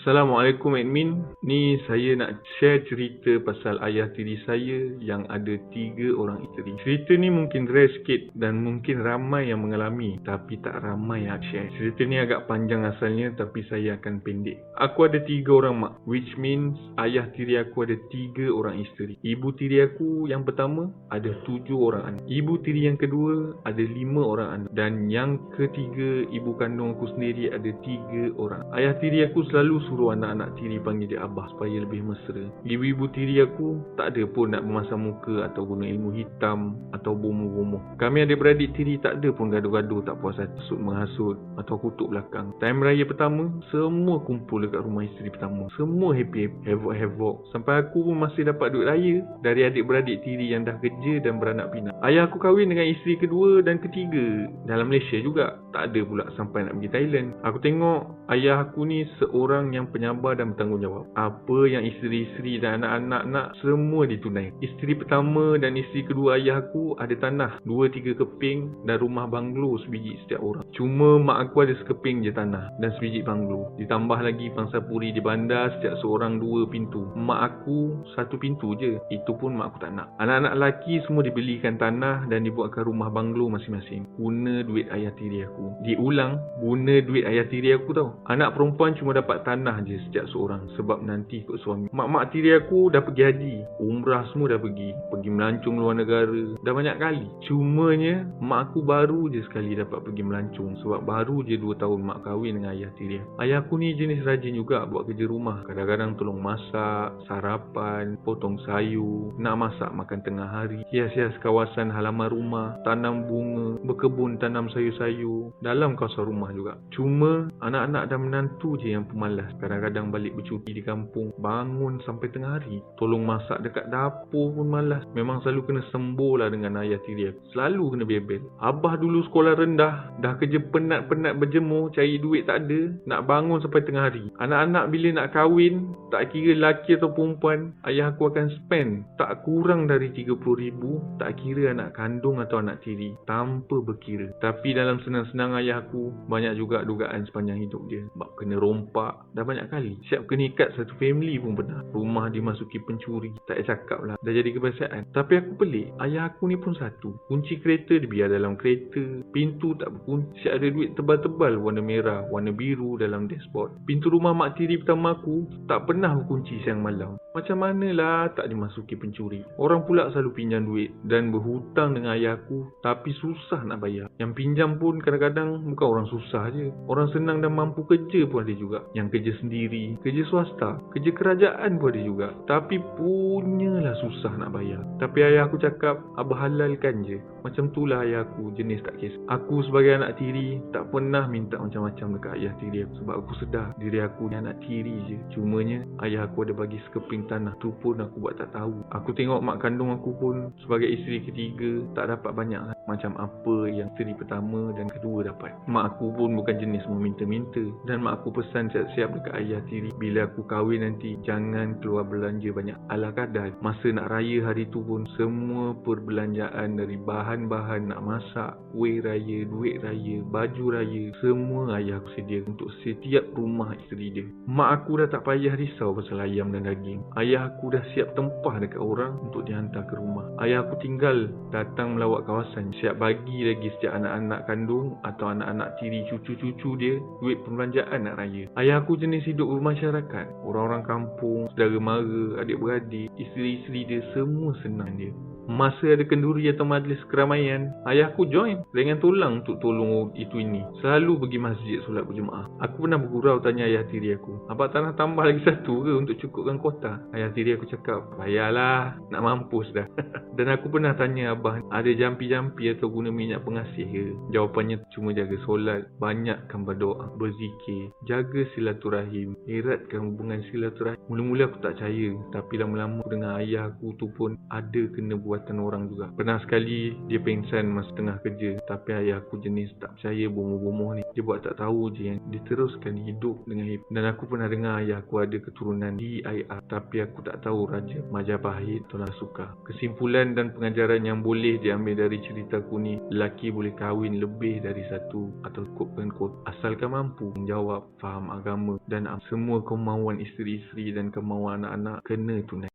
Assalamualaikum admin. Ni saya nak share cerita pasal ayah tiri saya yang ada 3 orang isteri. Cerita ni mungkin rare sikit dan mungkin ramai yang mengalami, tapi tak ramai yang share. Cerita ni agak panjang asalnya, tapi saya akan pendek. Aku ada 3 orang mak, which means ayah tiri aku ada 3 orang isteri. Ibu tiri aku yang pertama ada 7 orang anak. Ibu tiri yang kedua ada 5 orang anak. Dan yang ketiga, ibu kandung aku sendiri ada 3 orang. Ayah tiri aku selalu suruh anak-anak tiri panggil dia abah supaya lebih mesra. Ibu-ibu tiri aku tak ada pun nak memasang muka atau guna ilmu hitam atau bomoh-bomoh. Kami adik-beradik tiri tak ada pun gaduh-gaduh tak puas hati, menghasut atau kutuk belakang. Time raya pertama, semua kumpul dekat rumah isteri pertama. Semua happy, havoc-havoc. Sampai aku pun masih dapat duit raya dari adik-beradik tiri yang dah kerja dan beranak pinak. Ayah aku kahwin dengan isteri kedua dan ketiga dalam Malaysia juga. Tak ada pula sampai nak pergi Thailand. Aku tengok ayah aku ni seorang yang penyabar dan bertanggungjawab. Apa yang isteri-isteri dan anak-anak nak, semua ditunai. Isteri pertama dan isteri kedua ayah aku ada tanah 2-3 keping dan rumah banglo sebiji setiap orang. Cuma mak aku ada sekeping je tanah dan sebiji banglo. Ditambah lagi pangsapuri di bandar setiap seorang 2 pintu. Mak aku 1 pintu je. Itu pun mak aku tak nak. Anak-anak lelaki semua dibelikan tanah dan dibuatkan rumah banglo masing-masing. Guna duit ayah tiri aku. Diulang, guna duit ayah tiri aku tau. Anak perempuan cuma dapat tanah je setiap seorang sebab nanti ikut suami. Mak-mak tiri aku dah pergi haji, umrah semua dah pergi melancong luar negara dah banyak kali. Cumanya mak aku baru je sekali dapat pergi melancong sebab baru je 2 tahun mak kahwin dengan ayah tiri aku. Ayah aku ni jenis rajin juga buat kerja rumah. Kadang-kadang tolong masak, sarapan, potong sayur, nak masak makan tengah hari, hias-hias kawasan halaman rumah, tanam bunga, berkebun tanam sayur-sayur dalam kawasan rumah juga. Cuma anak-anak dan menantu je yang pemalas. Kadang-kadang balik bercuti di kampung, bangun sampai tengah hari, tolong masak dekat dapur pun malas. Memang selalu kena sembur lah dengan ayah tiri aku. Selalu kena bebel. Abah dulu sekolah rendah, dah kerja penat-penat berjemur, cari duit tak ada, nak bangun sampai tengah hari. Anak-anak bila nak kahwin, tak kira lelaki atau perempuan, ayah aku akan spend tak kurang dari 30,000, tak kira anak kandung atau anak tiri, tanpa berkira. Tapi dalam senang-senang ayah aku, banyak juga dugaan sepanjang hidup dia. Bab kena rompak, dah banyak kali. Siap kena ikat satu family pun pernah. Rumah dimasuki pencuri, tak payah cakap lah, dah jadi kebiasaan. Tapi aku pelik, ayah aku ni pun satu. Kunci kereta dia biar dalam kereta, pintu tak berkunci. Siap ada duit tebal-tebal warna merah, warna biru dalam dashboard. Pintu rumah mak tiri pertama aku tak pernah berkunci siang malam. Macam manalah tak dimasuki pencuri. Orang pula selalu pinjam duit dan berhutang dengan ayah aku, tapi susah nak bayar. Yang pinjam pun kadang-kadang bukan orang susah je, orang senang dan mampu kerja pun ada juga. Yang kerja sendiri, kerja swasta, kerja kerajaan pun ada juga. Tapi punyalah susah nak bayar. Tapi ayah aku cakap, abah halalkan je. Macam tu lah ayah aku, jenis tak kisah. Aku sebagai anak tiri tak pernah minta macam-macam dekat ayah tiri aku sebab aku sedar diri aku ni anak tiri je. Cumanya ayah aku ada bagi sekeping tanah, tu pun aku buat tak tahu. Aku tengok mak kandung aku pun sebagai isteri ketiga tak dapat banyak macam apa yang isteri pertama dan kedua dapat. Mak aku pun bukan jenis meminta-minta, dan mak aku pesan siap-siap dekat ayah tiri, bila aku kahwin nanti jangan keluar belanja banyak, ala kadar. Masa nak raya hari tu pun semua perbelanjaan dari bahan-bahan nak masak, kuih raya, duit raya, baju raya, semua ayah aku sedia untuk setiap rumah isteri dia. Mak aku dah tak payah risau pasal ayam dan daging. Ayah aku dah siap tempah dekat orang untuk dihantar ke rumah. Ayah aku tinggal datang melawat kawasan, siap bagi lagi setiap anak-anak kandung atau anak-anak tiri cucu-cucu dia duit perbelanjaan nak raya. Ayah aku jenis hidup bermasyarakat. Orang-orang kampung, saudara mara, adik-beradik, isteri-isteri dia semua senang dia. Masa ada kenduri atau majlis keramaian, ayah aku join dengan tulang untuk tolong itu ini. Selalu pergi masjid solat berjemaah. Aku pernah bergurau tanya ayah tiri aku, abang tak nak tambah lagi satu ke untuk cukupkan kuota? Ayah tiri aku cakap, payahlah, nak mampus dah. Dan aku pernah tanya abah, ada jampi-jampi atau guna minyak pengasih ke? Jawapannya cuma jaga solat, banyakkan berdoa, berzikir, jaga silaturahim, eratkan hubungan silaturahim. Mula-mula aku tak percaya, tapi lama-lama dengan ayah aku tu pun ada kena buat buatan orang juga. Pernah sekali dia pengsan masa tengah kerja, tapi ayah aku jenis tak percaya bomoh-bomoh ni. Dia buat tak tahu je yang diteruskan hidup dengan hebat. Dan aku pernah dengar ayah aku ada keturunan DIR, tapi aku tak tahu Raja Majapahit atau Nasuka. Kesimpulan dan pengajaran yang boleh diambil dari ceritaku ni, lelaki boleh kahwin lebih dari satu atau cukupkan kod, asalkan mampu menjawab, faham agama dan semua kemauan isteri-isteri dan kemauan anak-anak kena tunai.